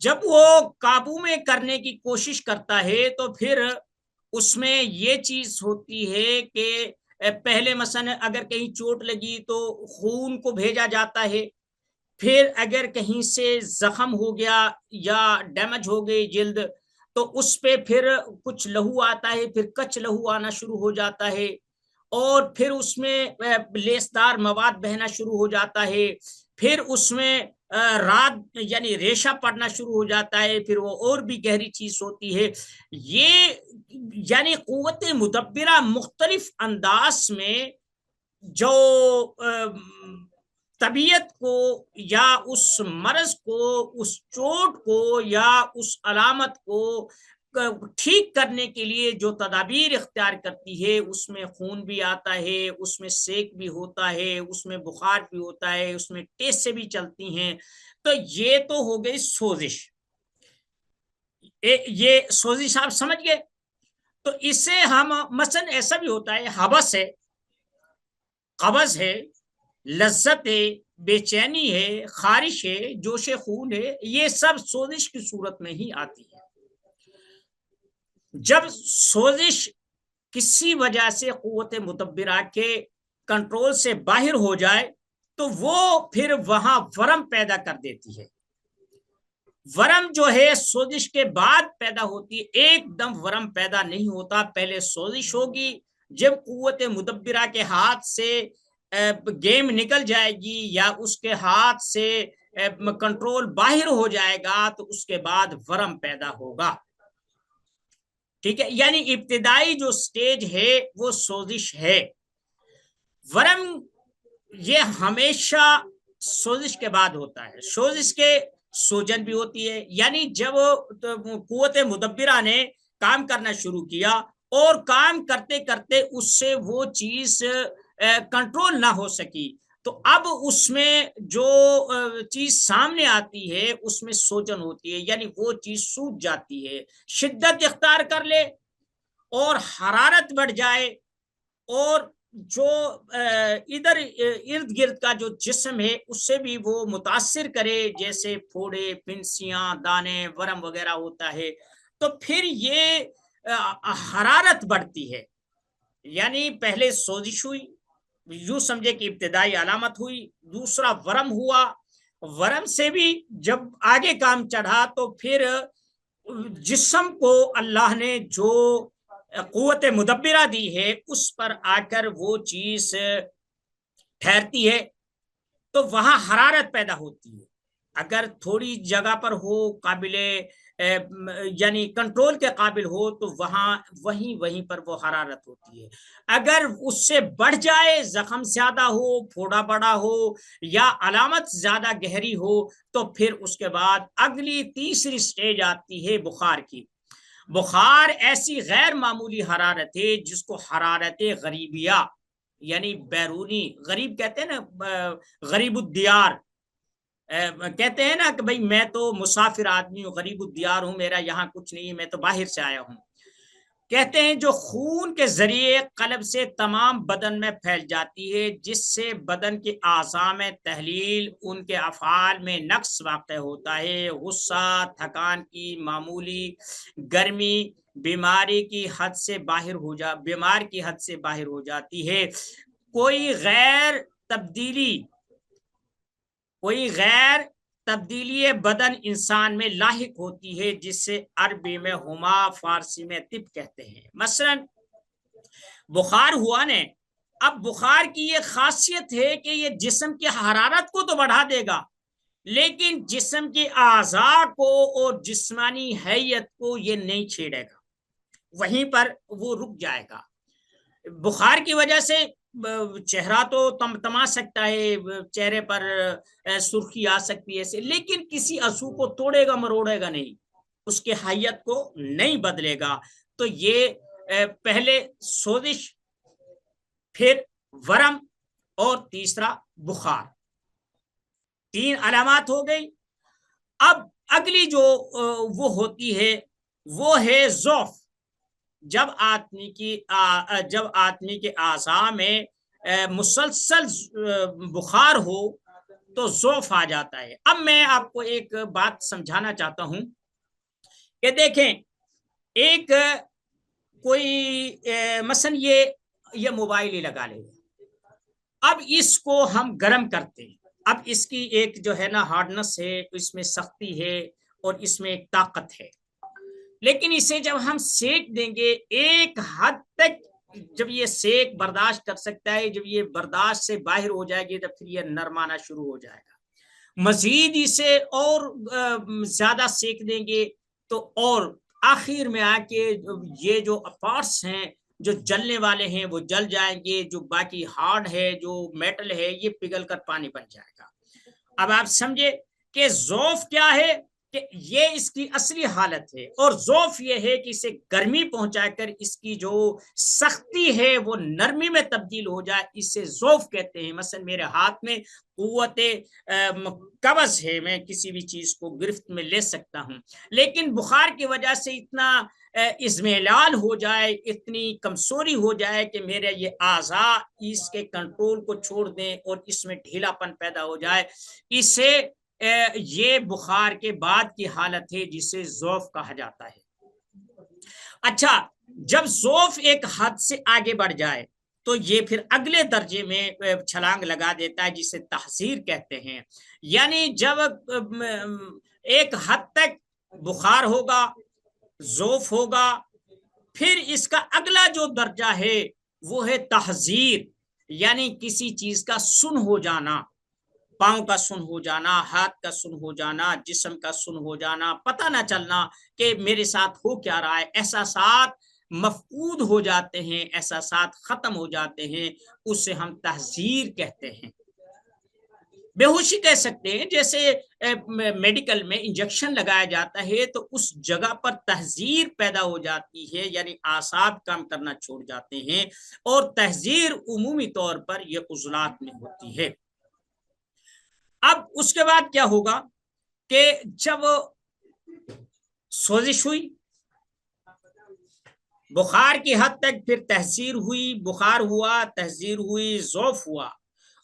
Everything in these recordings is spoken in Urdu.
جب وہ قابو میں کرنے کی کوشش کرتا ہے تو پھر اس میں یہ چیز ہوتی ہے کہ پہلے مثلا اگر کہیں چوٹ لگی تو خون کو بھیجا جاتا ہے، پھر اگر کہیں سے زخم ہو گیا یا ڈیمیج ہو گئی جلد تو اس پہ پھر کچھ لہو آتا ہے، پھر کچ لہو آنا شروع ہو جاتا ہے، اور پھر اس میں لیسدار مواد بہنا شروع ہو جاتا ہے، پھر اس میں رات یعنی ریشہ پڑنا شروع ہو جاتا ہے، پھر وہ اور بھی گہری چیز ہوتی ہے۔ یہ یعنی قوت مدبرہ مختلف انداز میں جو طبیعت کو یا اس مرض کو، اس چوٹ کو یا اس علامت کو ٹھیک کرنے کے لیے جو تدابیر اختیار کرتی ہے، اس میں خون بھی آتا ہے، اس میں سیک بھی ہوتا ہے، اس میں بخار بھی ہوتا ہے، اس میں ٹیسٹ سے بھی چلتی ہیں۔ تو یہ تو ہو گئی سوزش، یہ سوزش آپ سمجھ گئے۔ تو اس سے ہم مثلا ایسا بھی ہوتا ہے، حبس ہے، قبض ہے، لذت ہے، بے چینی ہے، خارش ہے، جوش خون ہے، یہ سب سوزش کی صورت میں ہی آتی ہے۔ جب سوزش کسی وجہ سے قوت مدبرہ کے کنٹرول سے باہر ہو جائے تو وہ پھر وہاں ورم پیدا کر دیتی ہے۔ ورم جو ہے سوزش کے بعد پیدا ہوتی ہے، ایک دم ورم پیدا نہیں ہوتا، پہلے سوزش ہوگی، جب قوت مدبرہ کے ہاتھ سے گیم نکل جائے گی یا اس کے ہاتھ سے کنٹرول باہر ہو جائے گا تو اس کے بعد ورم پیدا ہوگا۔ ٹھیک ہے، یعنی ابتدائی جو سٹیج ہے وہ سوزش ہے۔ ورم یہ ہمیشہ سوزش کے بعد ہوتا ہے، سوزش کے سوجن بھی ہوتی ہے، یعنی جب قوت مدبرہ نے کام کرنا شروع کیا اور کام کرتے کرتے اس سے وہ چیز کنٹرول نہ ہو سکی تو اب اس میں جو چیز سامنے آتی ہے اس میں سوجن ہوتی ہے، یعنی وہ چیز سوج جاتی ہے، شدت اختیار کر لے اور حرارت بڑھ جائے، اور جو ادھر ارد گرد کا جو جسم ہے اس سے بھی وہ متاثر کرے، جیسے پھوڑے، پنسیاں، دانے، ورم وغیرہ ہوتا ہے، تو پھر یہ حرارت بڑھتی ہے۔ یعنی پہلے سوزش ہوئی، یوں سمجھے کہ ابتدائی علامت ہوئی، دوسرا ورم ہوا، ورم سے بھی جب آگے کام چڑھا تو پھر جسم کو اللہ نے جو قوت مدبرہ دی ہے اس پر آ کر وہ چیز ٹھہرتی ہے، تو وہاں حرارت پیدا ہوتی ہے۔ اگر تھوڑی جگہ پر ہو، قابل یعنی کنٹرول کے قابل ہو تو وہیں پر وہ حرارت ہوتی ہے۔ اگر اس سے بڑھ جائے، زخم زیادہ ہو، پھوڑا بڑا ہو یا علامت زیادہ گہری ہو تو پھر اس کے بعد اگلی تیسری سٹیج آتی ہے بخار کی۔ بخار ایسی غیر معمولی حرارت ہے جس کو حرارت غریبیہ یعنی بیرونی، غریب کہتے ہیں نا، غریب الدیار کہتے ہیں نا کہ بھئی میں تو مسافر آدمی ہوں، غریب الدیار ہوں، میرا یہاں کچھ نہیں ہے، میں تو باہر سے آیا ہوں۔ کہتے ہیں جو خون کے ذریعے قلب سے تمام بدن میں پھیل جاتی ہے، جس سے بدن کے اعضاء میں تحلیل، ان کے افعال میں نقص واقع ہوتا ہے، غصہ، تھکان کی معمولی گرمی، بیمار کی حد سے باہر ہو جاتی ہے، کوئی غیر تبدیلی بدن انسان میں لاحق ہوتی ہے، جس سے عربی میں ہما، فارسی میں طب کہتے ہیں۔ مثلا بخار ہوا نے، اب بخار کی یہ خاصیت ہے کہ یہ جسم کی حرارت کو تو بڑھا دے گا لیکن جسم کے اعضاء کو اور جسمانی حیت کو یہ نہیں چھیڑے گا، وہیں پر وہ رک جائے گا۔ بخار کی وجہ سے چہرہ تو تما سکتا ہے، چہرے پر سرخی آ سکتی ہے، لیکن کسی عضو کو توڑے گا مروڑے گا نہیں، اس کے حیت کو نہیں بدلے گا۔ تو یہ پہلے سوزش، پھر ورم اور تیسرا بخار، 3 علامات ہو گئی۔ اب اگلی جو وہ ہوتی ہے وہ ہے ضعف۔ جب آدمی کے اعضاء میں مسلسل بخار ہو تو ضعف آ جاتا ہے۔ اب میں آپ کو ایک بات سمجھانا چاہتا ہوں کہ دیکھیں، ایک کوئی مثلا یہ موبائل ہی لگا لے، اب اس کو ہم گرم کرتے ہیں، اب اس کی ایک جو ہے نا ہارڈنس ہے، اس میں سختی ہے اور اس میں ایک طاقت ہے، لیکن اسے جب ہم سیک دیں گے ایک حد تک، جب یہ سیک برداشت کر سکتا ہے، جب یہ برداشت سے باہر ہو جائے گی تو پھر یہ نرم آنا شروع ہو جائے گا، مزید اسے اور زیادہ سیک دیں گے تو اور آخر میں آ کے یہ جو پارٹس ہیں جو جلنے والے ہیں وہ جل جائیں گے، جو باقی ہارڈ ہے، جو میٹل ہے، یہ پگھل کر پانی بن جائے گا۔ اب آپ سمجھے کہ ضعف کیا ہے، کہ یہ اس کی اصلی حالت ہے، اور ضعف یہ ہے کہ اسے گرمی پہنچا کر اس کی جو سختی ہے وہ نرمی میں تبدیل ہو جائے، اسے ضعف کہتے ہیں۔ مثلا میرے ہاتھ میں قوت قبض ہے، میں کسی بھی چیز کو گرفت میں لے سکتا ہوں، لیکن بخار کی وجہ سے اتنا اضمحلال ہو جائے، اتنی کمزوری ہو جائے کہ میرے یہ اعضاء اس کے کنٹرول کو چھوڑ دیں اور اس میں ڈھیلا پن پیدا ہو جائے، اسے یہ بخار کے بعد کی حالت ہے جسے ضعف کہا جاتا ہے۔ اچھا، جب ضعف ایک حد سے آگے بڑھ جائے تو یہ پھر اگلے درجے میں چھلانگ لگا دیتا ہے، جسے تحذیر کہتے ہیں، یعنی جب ایک حد تک بخار ہوگا، ضعف ہوگا، پھر اس کا اگلا جو درجہ ہے وہ ہے تحذیر، یعنی کسی چیز کا سن ہو جانا، پاؤں کا سن ہو جانا، ہاتھ کا سن ہو جانا، جسم کا سن ہو جانا، پتہ نہ چلنا کہ میرے ساتھ ہو کیا رہا ہے، احساسات مفقود ہو جاتے ہیں، احساسات ختم ہو جاتے ہیں، اسے ہم تحذیر کہتے ہیں۔ بے ہوشی کہہ سکتے ہیں، جیسے میڈیکل میں انجیکشن لگایا جاتا ہے تو اس جگہ پر تحذیر پیدا ہو جاتی ہے، یعنی اعصاب کام کرنا چھوڑ جاتے ہیں، اور تحذیر عمومی طور پر یہ عضلات میں ہوتی ہے۔ اب اس کے بعد کیا ہوگا کہ جب سوزش ہوئی، بخار کی حد تک، پھر تحذیر ہوئی، بخار ہوا، تحذیر ہوئی، ضعف ہوا،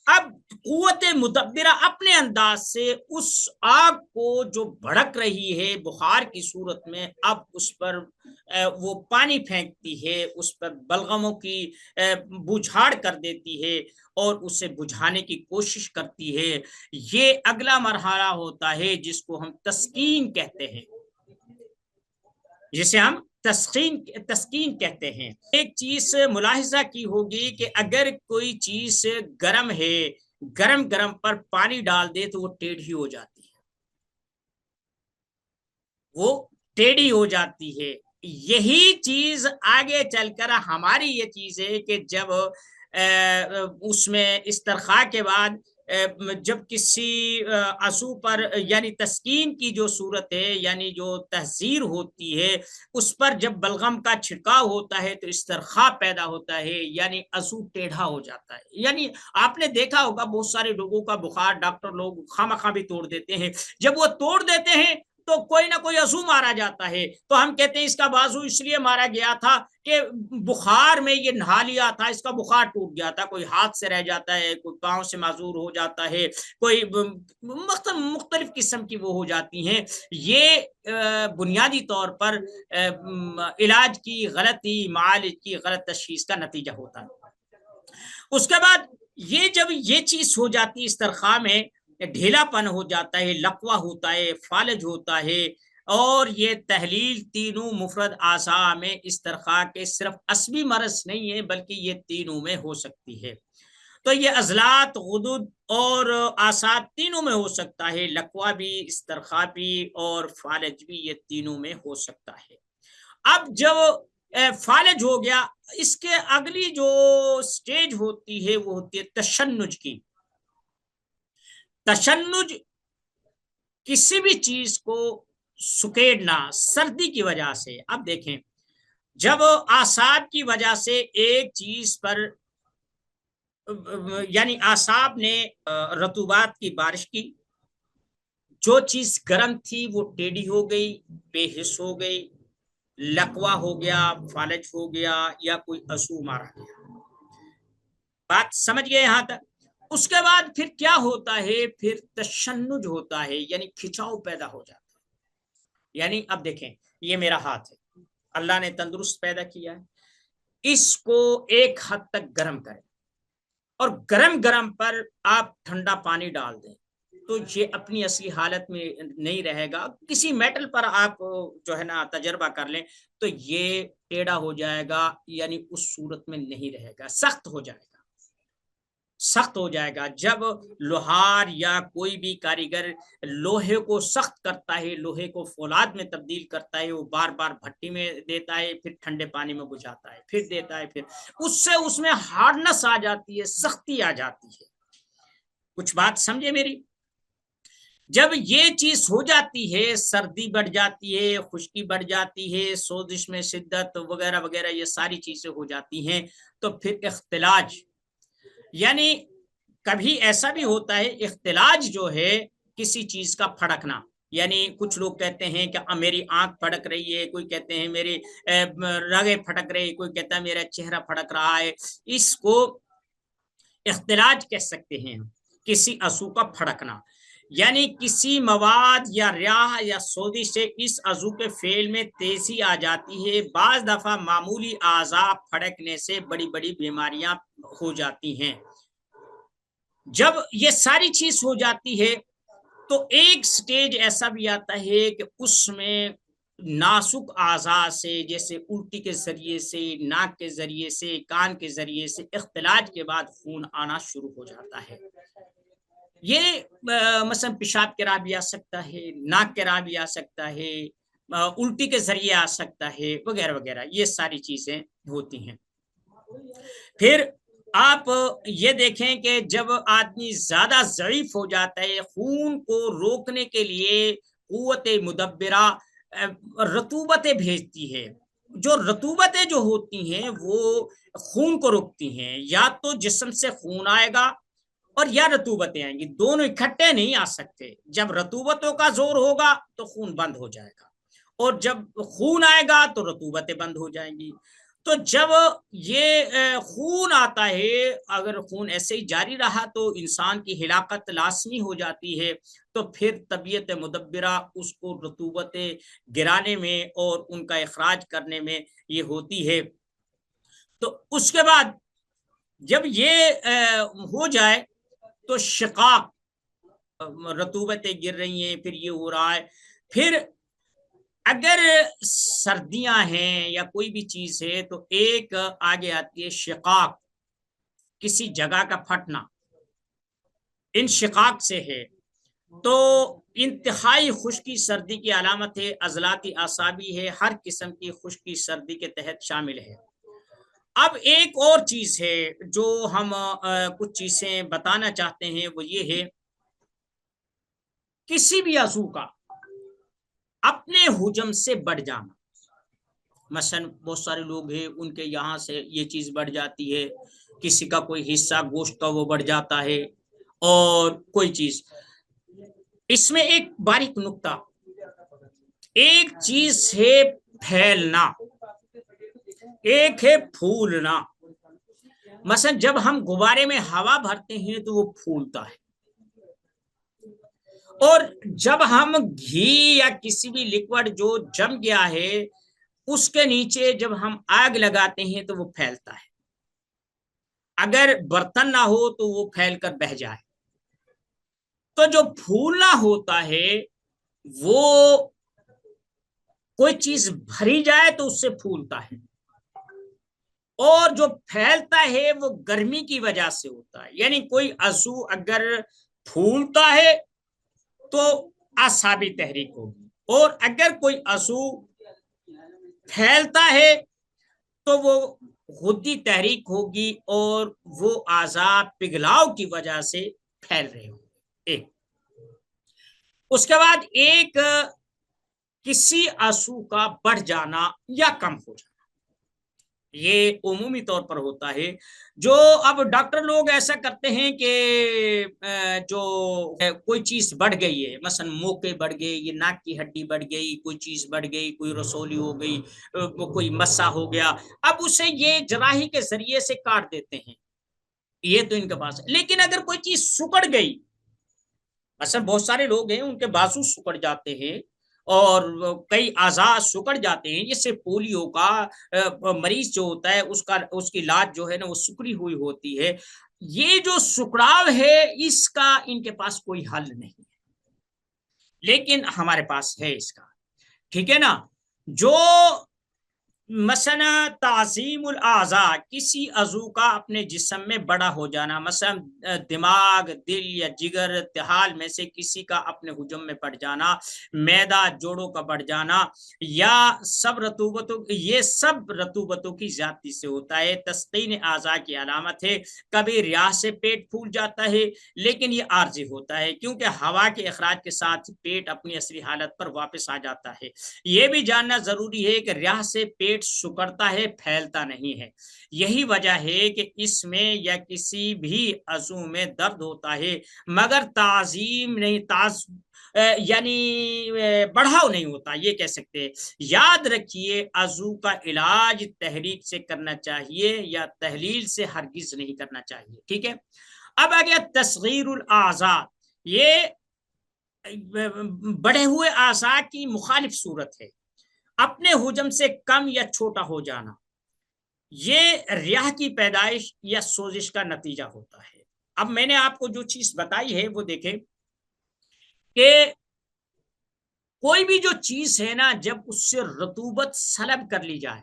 اب قوت مدبرہ اپنے انداز سے اس آگ کو جو بھڑک رہی ہے بخار کی صورت میں، اب اس پر وہ پانی پھینکتی ہے، اس پر بلغموں کی بجھاڑ کر دیتی ہے اور اسے بجھانے کی کوشش کرتی ہے۔ یہ اگلا مرحلہ ہوتا ہے جس کو ہم تسکین کہتے ہیں، جسے ہم تسکین کہتے ہیں۔ ایک چیز ملاحظہ کی ہوگی کہ اگر کوئی چیز گرم ہے، گرم پر پانی ڈال دے تو وہ ٹیڑھی ہو جاتی ہے، وہ ٹیڑھی ہو جاتی ہے۔ یہی چیز آگے چل کر ہماری یہ چیز ہے کہ جب اس میں استرخاء کے بعد جب کسی عضو پر، یعنی تسکین کی جو صورت ہے، یعنی جو تحذیر ہوتی ہے، اس پر جب بلغم کا چھڑکاؤ ہوتا ہے تو استرخاء پیدا ہوتا ہے، یعنی عضو ٹیڑھا ہو جاتا ہے۔ یعنی آپ نے دیکھا ہوگا بہت سارے لوگوں کا بخار ڈاکٹر لوگ خواہ بھی توڑ دیتے ہیں، جب وہ توڑ دیتے ہیں تو کوئی نہ کوئی عضو مارا جاتا ہے، تو ہم کہتے ہیں اس کا بازو اس لیے مارا گیا تھا کہ بخار میں یہ نہا لیا تھا، اس کا بخار ٹوٹ گیا تھا۔ کوئی ہاتھ سے رہ جاتا ہے، کوئی پاؤں سے معذور ہو جاتا ہے، کوئی مختلف قسم کی وہ ہو جاتی ہیں۔ یہ بنیادی طور پر علاج کی غلطی، معالج کی غلط تشخیص کا نتیجہ ہوتا ہے۔ اس کے بعد یہ جب یہ چیز ہو جاتی ہے، استرخاء میں ڈھیلا پن ہو جاتا ہے، لقوہ ہوتا ہے، فالج ہوتا ہے، اور یہ تحلیل تینوں مفرد اعضاء میں استرخاء کے صرف عصبی مرض نہیں ہے بلکہ یہ تینوں میں ہو سکتی ہے۔ تو یہ عضلات، غدد اور اعصاب تینوں میں ہو سکتا ہے، لقوہ بھی، استرخاء بھی اور فالج بھی، یہ تینوں میں ہو سکتا ہے۔ اب جب فالج ہو گیا، اس کے اگلی جو سٹیج ہوتی ہے وہ ہوتی ہے تشنج کی۔ تشنج کسی بھی چیز کو سکیڑنا سردی کی وجہ سے۔ اب دیکھیں، جب اعصاب کی وجہ سے ایک چیز پر، یعنی اعصاب نے رطوبات کی بارش کی، جو چیز گرم تھی وہ ٹیڑھی ہو گئی، بے حس ہو گئی، لقوہ ہو گیا، فالج ہو گیا، یا کوئی عضو مارا گیا۔ بات سمجھ گئے یہاں تک؟ اس کے بعد پھر کیا ہوتا ہے، پھر تشنج ہوتا ہے، یعنی کھچاؤ پیدا ہو جاتا ہے. یعنی اب دیکھیں یہ میرا ہاتھ ہے، اللہ نے تندرست پیدا کیا ہے، اس کو ایک حد تک گرم کریں اور گرم گرم پر آپ ٹھنڈا پانی ڈال دیں تو یہ اپنی اصلی حالت میں نہیں رہے گا. کسی میٹل پر آپ جو ہے نا تجربہ کر لیں تو یہ ٹیڑھا ہو جائے گا، یعنی اس صورت میں نہیں رہے گا، سخت ہو جائے گا، سخت ہو جائے گا. جب لوہار یا کوئی بھی کاریگر لوہے کو سخت کرتا ہے، لوہے کو فولاد میں تبدیل کرتا ہے، وہ بار بار بھٹی میں دیتا ہے، پھر ٹھنڈے پانی میں بجھاتا ہے، پھر دیتا ہے، پھر اس سے اس میں ہارڈنس آ جاتی ہے، سختی آ جاتی ہے. کچھ بات سمجھے میری؟ جب یہ چیز ہو جاتی ہے، سردی بڑھ جاتی ہے، خشکی بڑھ جاتی ہے، سوزش میں شدت وغیرہ وغیرہ یہ ساری چیزیں ہو جاتی ہیں، تو پھر اختلاج، یعنی کبھی ایسا بھی ہوتا ہے اختلاج جو ہے کسی چیز کا پھڑکنا. یعنی کچھ لوگ کہتے ہیں کہ میری آنکھ پھڑک رہی ہے، کوئی کہتے ہیں میری رگیں پھڑک رہی، کوئی کہتا ہے میرا چہرہ پھڑک رہا ہے. اس کو اختلاج کہہ سکتے ہیں، کسی عضو کا پھڑکنا. یعنی کسی مواد یا ریاح یا سوزش سے اس عضو کے فعل میں تیزی آ جاتی ہے. بعض دفعہ معمولی اعضاء پھڑکنے سے بڑی بڑی بیماریاں ہو جاتی ہیں. جب یہ ساری چیز ہو جاتی ہے تو ایک سٹیج ایسا بھی آتا ہے کہ اس میں ناسک اعضاء سے، جیسے الٹی کے ذریعے سے، ناک کے ذریعے سے، کان کے ذریعے سے اختلاج کے بعد خون آنا شروع ہو جاتا ہے. یہ مثلا پیشاب کے راہ بھی آ سکتا ہے، ناک کے راہ بھی آ سکتا ہے، الٹی کے ذریعے آ سکتا ہے، وغیرہ وغیرہ، یہ ساری چیزیں ہوتی ہیں. پھر آپ یہ دیکھیں کہ جب آدمی زیادہ ضعیف ہو جاتا ہے، خون کو روکنے کے لیے قوت مدبرہ رطوبتیں بھیجتی ہے. جو رطوبتیں جو ہوتی ہیں وہ خون کو روکتی ہیں. یا تو جسم سے خون آئے گا اور یا رطوبتیں آئیں گی، دونوں اکٹھے نہیں آ سکتے. جب رطوبتوں کا زور ہوگا تو خون بند ہو جائے گا، اور جب خون آئے گا تو رطوبتیں بند ہو جائیں گی. تو جب یہ خون آتا ہے، اگر خون ایسے ہی جاری رہا تو انسان کی ہلاکت لازمی ہو جاتی ہے. تو پھر طبیعت مدبرہ اس کو رطوبتیں گرانے میں اور ان کا اخراج کرنے میں یہ ہوتی ہے. تو اس کے بعد جب یہ ہو جائے تو شقاق، رطوبتیں گر رہی ہیں، پھر یہ ہو رہا ہے. پھر اگر سردیاں ہیں یا کوئی بھی چیز ہے تو ایک آگے آتی ہے شقاق، کسی جگہ کا پھٹنا. ان شقاق سے ہے تو انتہائی خشکی سردی کی علامت ہے، عضلاتی اعصابی ہے، ہر قسم کی خشکی سردی کے تحت شامل ہے. اب ایک اور چیز ہے جو ہم کچھ چیزیں بتانا چاہتے ہیں، وہ یہ ہے کسی بھی عضو کا اپنے حجم سے بڑھ جانا. مثلا بہت سارے لوگ ہیں ان کے یہاں سے یہ چیز بڑھ جاتی ہے، کسی کا کوئی حصہ گوشت کا وہ بڑھ جاتا ہے، اور کوئی چیز. اس میں ایک باریک نقطہ، ایک چیز ہے پھیلنا، ایک ہے پھولنا. مثلا جب ہم غبارے میں ہوا بھرتے ہیں تو وہ پھولتا ہے، اور جب ہم گھی یا کسی بھی لیکوڈ جو جم گیا ہے اس کے نیچے جب ہم آگ لگاتے ہیں تو وہ پھیلتا ہے. اگر برتن نہ ہو تو وہ پھیل کر بہہ جائے. تو جو پھولنا ہوتا ہے وہ کوئی چیز بھری جائے تو اس سے پھولتا ہے، اور جو پھیلتا ہے وہ گرمی کی وجہ سے ہوتا ہے. یعنی کوئی عضو اگر پھولتا ہے تو اعصابی تحریک ہوگی، اور اگر کوئی عضو پھیلتا ہے تو وہ غدی تحریک ہوگی، اور وہ اعضاء پگھلاؤ کی وجہ سے پھیل رہے ہوں. ایک اس کے بعد ایک کسی عضو کا بڑھ جانا یا کم ہو جانا، یہ عمومی طور پر ہوتا ہے. جو اب ڈاکٹر لوگ ایسا کرتے ہیں کہ جو کوئی چیز بڑھ گئی ہے، مثلا موقع بڑھ گئی، یہ ناک کی ہڈی بڑھ گئی، کوئی چیز بڑھ گئی، کوئی رسولی ہو گئی، کوئی مسا ہو گیا، اب اسے یہ جراحی کے ذریعے سے کاٹ دیتے ہیں. یہ تو ان کے پاس ہے۔ لیکن اگر کوئی چیز سکڑ گئی، اصل بہت سارے لوگ ہیں ان کے بازو سکڑ جاتے ہیں اور کئی اعضاء سکڑ جاتے ہیں، جس سے پولیو کا مریض جو ہوتا ہے اس کی لات جو ہے نا وہ سکڑی ہوئی ہوتی ہے۔ یہ جو سکڑاؤ ہے اس کا ان کے پاس کوئی حل نہیں ہے، لیکن ہمارے پاس ہے اس کا، ٹھیک ہے نا۔ جو مثلا تعظیم الاعضاء، کسی عضو کا اپنے جسم میں بڑا ہو جانا، مثلا دماغ، دل یا جگر، ارتحال میں سے کسی کا اپنے حجم میں بڑھ جانا، معدہ، جوڑوں کا بڑھ جانا، یا یہ سب رطوبتوں کی زیادتی سے ہوتا ہے۔ تسقین اعضاء کی علامت ہے۔ کبھی ریاح سے پیٹ پھول جاتا ہے، لیکن یہ عارضی ہوتا ہے کیونکہ ہوا کے اخراج کے ساتھ پیٹ اپنی اصلی حالت پر واپس آ جاتا ہے۔ یہ بھی جاننا ضروری ہے کہ ریاح سے پیٹ سکڑتا ہے، پھیلتا نہیں ہے۔ یہی وجہ ہے کہ اس میں یا کسی بھی عضو میں درد ہوتا ہے مگر تعظیم نہیں، یعنی بڑھاؤ نہیں ہوتا، یہ کہہ سکتے ہیں۔ یاد رکھیے عضو کا علاج تحریک سے کرنا چاہیے یا تحلیل سے ہرگز نہیں کرنا چاہیے، ٹھیک ہے۔ اب آ گیا تصغیر الاعضاء، یہ بڑھے ہوئے اعضاء کی مخالف صورت ہے، اپنے حجم سے کم یا چھوٹا ہو جانا۔ یہ ریاح کی پیدائش یا سوزش کا نتیجہ ہوتا ہے۔ اب میں نے آپ کو جو چیز بتائی ہے وہ دیکھیں کہ کوئی بھی جو چیز ہے نا، جب اس سے رطوبت سلب کر لی جائے،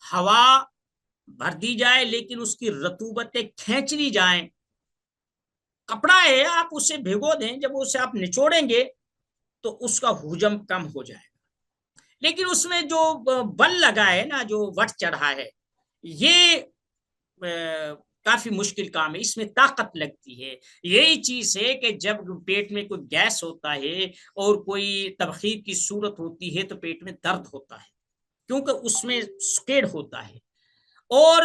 ہوا بھر دی جائے لیکن اس کی رطوبتیں کھینچ لی جائیں، کپڑا ہے آپ اسے بھگو دیں، جب اسے آپ نچوڑیں گے تو اس کا حجم کم ہو جائے گا، لیکن اس میں جو بل لگا ہے نا، جو وٹ چڑھا ہے، یہ کافی مشکل کام ہے، اس میں طاقت لگتی ہے۔ یہی چیز ہے کہ جب پیٹ میں کوئی گیس ہوتا ہے اور کوئی تبخیر کی صورت ہوتی ہے تو پیٹ میں درد ہوتا ہے، کیونکہ اس میں سکیڑ ہوتا ہے۔ اور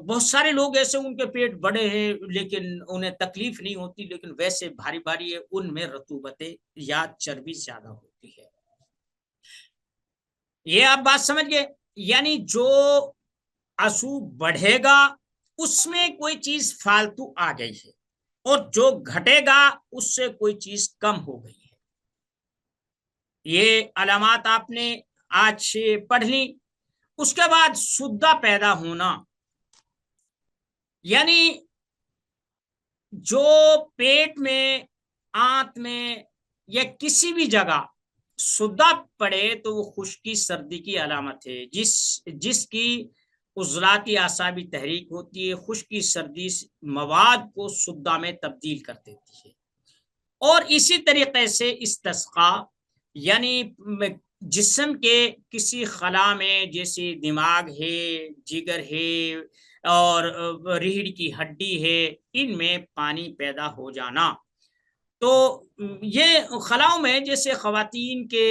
بہت سارے لوگ ایسے ان کے پیٹ بڑے ہیں لیکن انہیں تکلیف نہیں ہوتی، لیکن ویسے بھاری بھاری ہے، ان میں رطوبتیں یا چربی زیادہ ہوتی ہے۔ یہ آپ بات سمجھ گئے، یعنی جو عضو بڑھے گا اس میں کوئی چیز فالتو آ گئی ہے، اور جو گھٹے گا اس سے کوئی چیز کم ہو گئی ہے۔ یہ علامات آپ نے آج پڑھ لی۔ اس کے بعد سدہ پیدا ہونا، یعنی جو پیٹ میں، آنت میں یا کسی بھی جگہ سدہ پڑے تو وہ خشکی سردی کی علامت ہے، جس کی عضلاتی اعصابی تحریک ہوتی ہے۔ خشکی سردی مواد کو سدہ میں تبدیل کر دیتی ہے۔ اور اسی طریقے سے استسقاء، یعنی جسم کے کسی خلا میں، جیسے دماغ ہے، جگر ہے اور ریڑھ کی ہڈی ہے، ان میں پانی پیدا ہو جانا۔ تو یہ خلاؤں میں، جیسے خواتین کے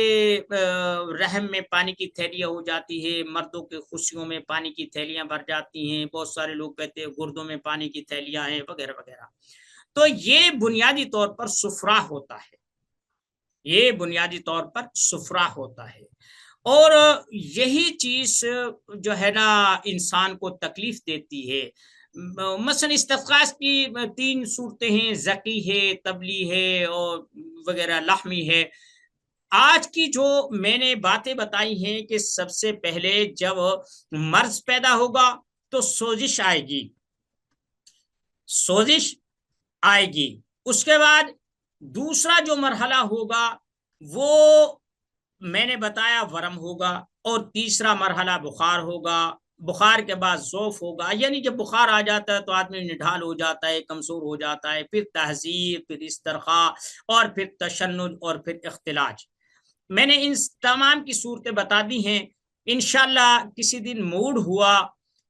رحم میں پانی کی تھیلیاں ہو جاتی ہے، مردوں کے خصیوں میں پانی کی تھیلیاں بھر جاتی ہیں، بہت سارے لوگ کہتے ہیں گردوں میں پانی کی تھیلیاں ہیں، وغیرہ وغیرہ۔ تو یہ بنیادی طور پر سفرا ہوتا ہے، یہ بنیادی طور پر سفرا ہوتا ہے۔ اور یہی چیز جو ہے نا انسان کو تکلیف دیتی ہے۔ مثلا استسقاء کی 3 صورتیں ہیں، زکی ہے، تبلی ہے اور وغیرہ لحمی ہے۔ آج کی جو میں نے باتیں بتائی ہیں کہ سب سے پہلے جب مرض پیدا ہوگا تو سوزش آئے گی، سوزش آئے گی۔ اس کے بعد دوسرا جو مرحلہ ہوگا وہ میں نے بتایا ورم ہوگا، اور تیسرا مرحلہ بخار ہوگا۔ بخار کے بعد ذوف ہوگا، یعنی جب بخار آ جاتا ہے تو آدمی نڈھال ہو جاتا ہے، کمزور ہو جاتا ہے، پھر تہذیب، پھر استرخاء، اور پھر تشنج، اور پھر اختلاج۔ میں نے ان تمام کی صورتیں بتا دی ہیں۔ انشاءاللہ کسی دن موڈ ہوا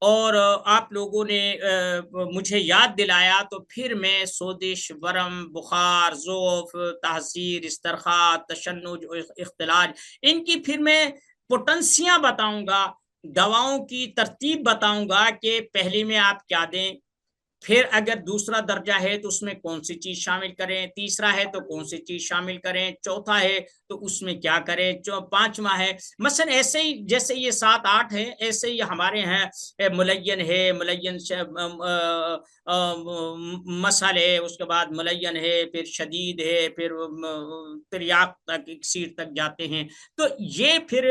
اور آپ لوگوں نے مجھے یاد دلایا تو پھر میں سوزش، ورم، بخار، ذوف، تحذیر، استرخاء، تشنج اور اختلاج، ان کی پھر میں پوٹنسیاں بتاؤں گا، دواؤں کی ترتیب بتاؤں گا کہ پہلی میں آپ کیا دیں، پھر اگر دوسرا درجہ ہے تو اس میں کون سی چیز شامل کریں، تیسرا ہے تو کون سی چیز شامل کریں، چوتھا ہے تو اس میں کیا کریں، پانچواں ہے مثلا ایسے ہی جیسے یہ 7 8 ہے، ایسے ہی ہمارے ہیں ملین ہے، ملین مسل ہے، اس کے بعد ملین ہے، پھر شدید ہے، پھر تریاق تک اکسیر تک جاتے ہیں۔ تو یہ پھر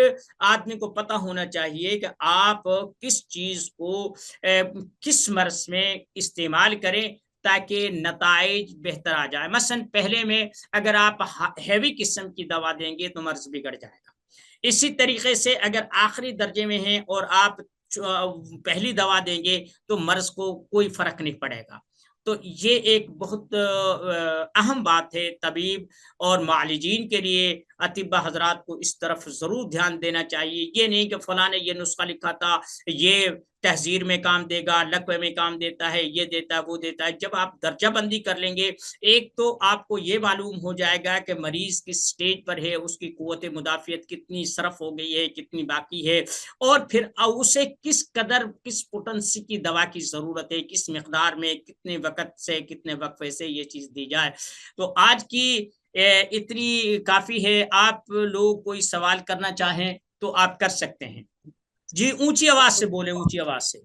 آدمی کو پتہ ہونا چاہیے کہ آپ کس چیز کو کس مرض میں استعمال کریں تاکہ نتائج بہتر آ جائے۔ مثلا پہلے میں اگر آپ ہیوی قسم کی دوا دیں گے تو مرض بگڑ جائے گا، اسی طریقے سے اگر آخری درجے میں ہیں اور آپ پہلی دوا دیں گے تو مرض کو کوئی فرق نہیں پڑے گا۔ تو یہ ایک بہت اہم بات ہے طبیب اور معالجین کے لیے، اطباء حضرات کو اس طرف ضرور دھیان دینا چاہیے۔ یہ نہیں کہ فلاں نے یہ نسخہ لکھا تھا، یہ تحذیر میں کام دے گا، لقوے میں کام دیتا ہے، یہ دیتا ہے وہ دیتا ہے۔ جب آپ درجہ بندی کر لیں گے، ایک تو آپ کو یہ معلوم ہو جائے گا کہ مریض کس سٹیج پر ہے، اس کی قوت مدافعت کتنی صرف ہو گئی ہے، کتنی باقی ہے، اور پھر اسے کس قدر کس پوٹنسی کی دوا کی ضرورت ہے، کس مقدار میں، کتنے وقت سے کتنے وقفے سے یہ چیز دی جائے۔ تو آج کی اتنی کافی ہے۔ آپ لوگ کوئی سوال کرنا چاہیں تو آپ کر سکتے ہیں۔ جی اونچی آواز سے بولیں، اونچی آواز سے۔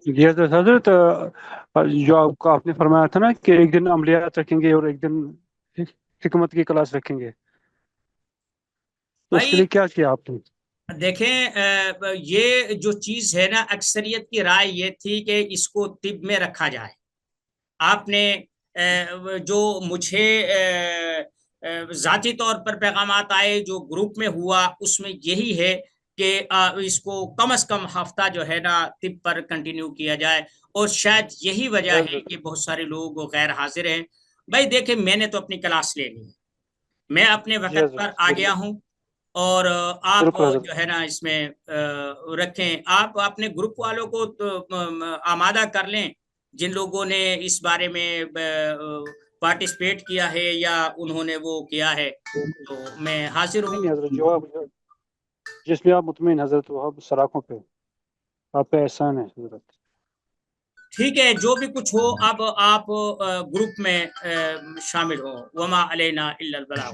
جی حضرت، جو آپ نے فرمایا تھا نا کہ ایک دن عملیات رکھیں گے اور ایک دن حکمت کی کلاس رکھیں گے، تو اس کے لیے کیا کیا آپ نے؟ دیکھیں یہ جو چیز ہے نا، اکثریت کی رائے یہ تھی کہ اس کو طب میں رکھا جائے۔ آپ نے جو مجھے ذاتی طور پر پیغامات آئے، جو گروپ میں ہوا، اس میں یہی ہے کہ اس کو کم از کم ہفتہ جو ہے نا طب پر کنٹینیو کیا جائے، اور شاید یہی وجہ ہے کہ بہت سارے لوگ غیر حاضر ہیں۔ بھائی دیکھیں، میں نے تو اپنی کلاس لے لی، میں اپنے وقت پر آ گیا ہوں، اور آپ جو ہے نا اس میں رکھیں۔ آپ اپنے گروپ والوں کو آمادہ کر لیں جن لوگوں نے اس بارے میں پارٹیسپیٹ کیا ہے یا انہوں نے وہ کیا ہے، تو میں حاضر ہوں۔ جس میں آپ مطمئن حضرت، وہ سراخوں پہ آپ کا احسان ہے حضرت۔ ٹھیک ہے، جو بھی کچھ ہو اب آپ گروپ میں شامل ہو۔ وما علینا الا البلاغ۔